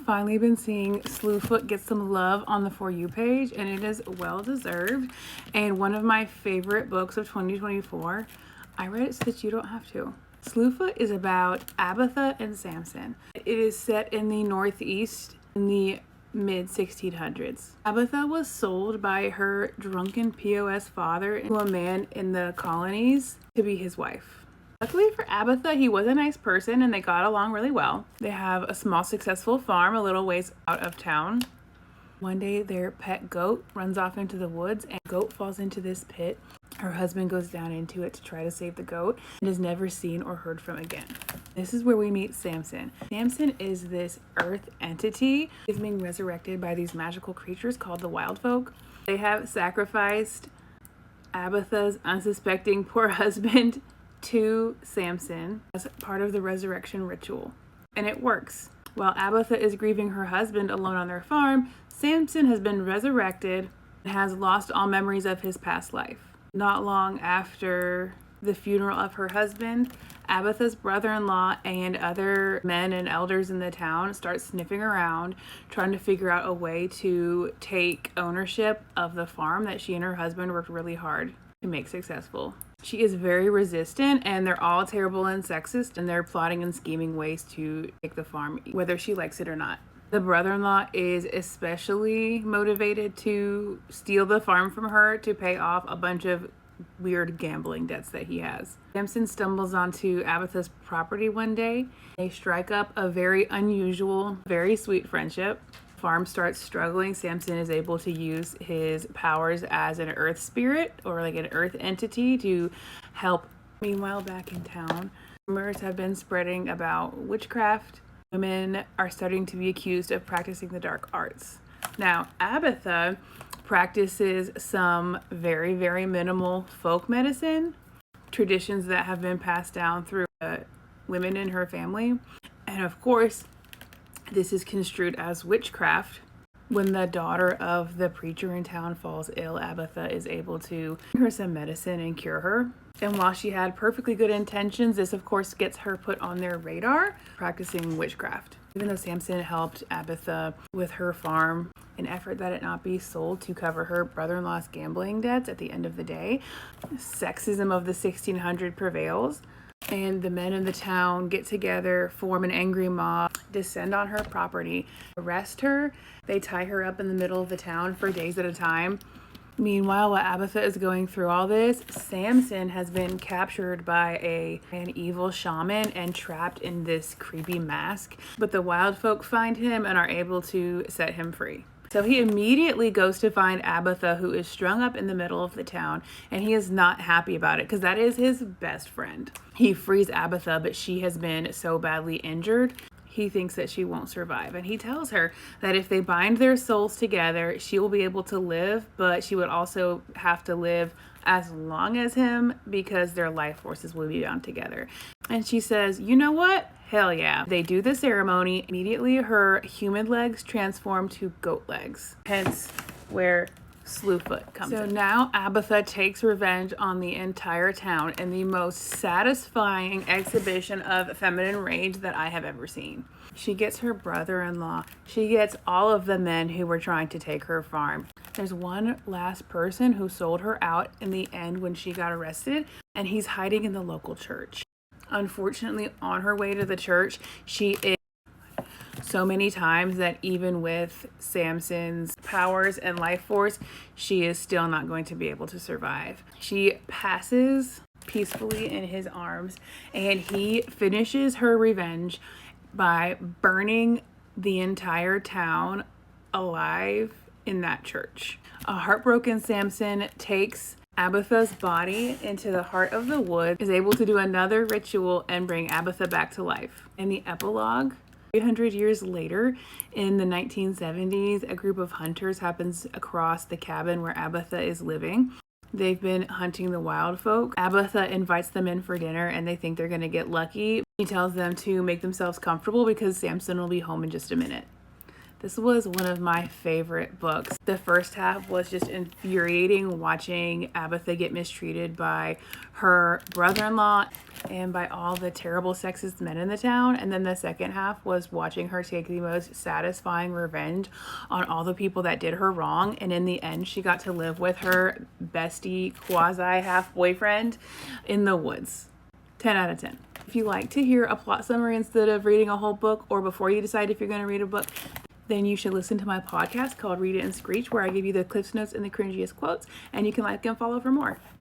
finally been seeing Slewfoot get some love on the For You page, and it is well deserved. And one of my favorite books of 2024. I read it so that you don't have to. Slewfoot is about Abatha and Samson. It is set in the Northeast in the mid 1600s. Abatha was sold by her drunken POS father to a man in the colonies to be his wife. Luckily for Abatha, he was a nice person and they got along really well. They have a small successful farm a little ways out of town. One day their pet goat runs off into the woods and the goat falls into this pit. Her husband goes down into it to try to save the goat and is never seen or heard from again. This is where we meet Samson. Samson is this earth entity. He's being resurrected by these magical creatures called the wild folk. They have sacrificed Abatha's unsuspecting poor husband to Samson as part of the resurrection ritual. And it works. While Abatha is grieving her husband alone on their farm, Samson has been resurrected and has lost all memories of his past life. Not long after the funeral of her husband, Abatha's brother-in-law and other men and elders in the town start sniffing around, trying to figure out a way to take ownership of the farm that she and her husband worked really hard to make successful. She is very resistant, and they're all terrible and sexist, and they're plotting and scheming ways to take the farm, whether she likes it or not. The brother-in-law is especially motivated to steal the farm from her to pay off a bunch of weird gambling debts that he has. Samson stumbles onto Abatha's property one day. They strike up a very unusual, very sweet friendship. Farm starts struggling. Samson is able to use his powers as an earth spirit or like an earth entity to help. Meanwhile, back in town, rumors have been spreading about witchcraft. Women are starting to be accused of practicing the dark arts. Now, Abatha practices some very, very minimal folk medicine, traditions that have been passed down through women in her family. And of course, this is construed as witchcraft. When the daughter of the preacher in town falls ill, Abatha is able to give her some medicine and cure her. And while she had perfectly good intentions, this of course gets her put on their radar, practicing witchcraft. Even though Samson helped Abatha with her farm, an effort that it not be sold to cover her brother-in-law's gambling debts at the end of the day, sexism of the 1600s prevails. And the men in the town get together, form an angry mob, descend on her property, arrest her. They tie her up in the middle of the town for days at a time. Meanwhile, while Abatha is going through all this, Samson has been captured by an evil shaman and trapped in this creepy mask. But the wild folk find him and are able to set him free. So he immediately goes to find Abatha, who is strung up in the middle of the town, and he is not happy about it because that is his best friend. He frees Abatha, but she has been so badly injured, he thinks that she won't survive. And he tells her that if they bind their souls together, she will be able to live, but she would also have to live as long as him because their life forces will be bound together. And she says, you know what? Hell yeah. They do the ceremony. Immediately her human legs transform to goat legs. Hence where Slewfoot comes in. So now Abatha takes revenge on the entire town in the most satisfying exhibition of feminine rage that I have ever seen. She gets her brother-in-law. She gets all of the men who were trying to take her farm. There's one last person who sold her out in the end when she got arrested, and he's hiding in the local church. Unfortunately, on her way to the church, she is so many times that even with Samson's powers and life force, she is still not going to be able to survive. She passes peacefully in his arms, and he finishes her revenge by burning the entire town alive in that church. A heartbroken Samson takes Abatha's body into the heart of the wood, is able to do another ritual and bring Abatha back to life. In the epilogue, 300 years later, in the 1970s, a group of hunters happens across the cabin where Abatha is living. They've been hunting the wild folk. Abatha invites them in for dinner and they think they're going to get lucky. He tells them to make themselves comfortable because Samson will be home in just a minute. This was one of my favorite books. The first half was just infuriating, watching Abatha get mistreated by her brother-in-law. and by all the terrible sexist men in the town. And then the second half was watching her take the most satisfying revenge on all the people that did her wrong. And in the end, she got to live with her bestie, quasi half boyfriend in the woods. 10 out of 10. If you like to hear a plot summary instead of reading a whole book, or before you decide if you're going to read a book, then you should listen to my podcast called Read It and Screech, where I give you the cliff notes and the cringiest quotes, and you can like and follow for more.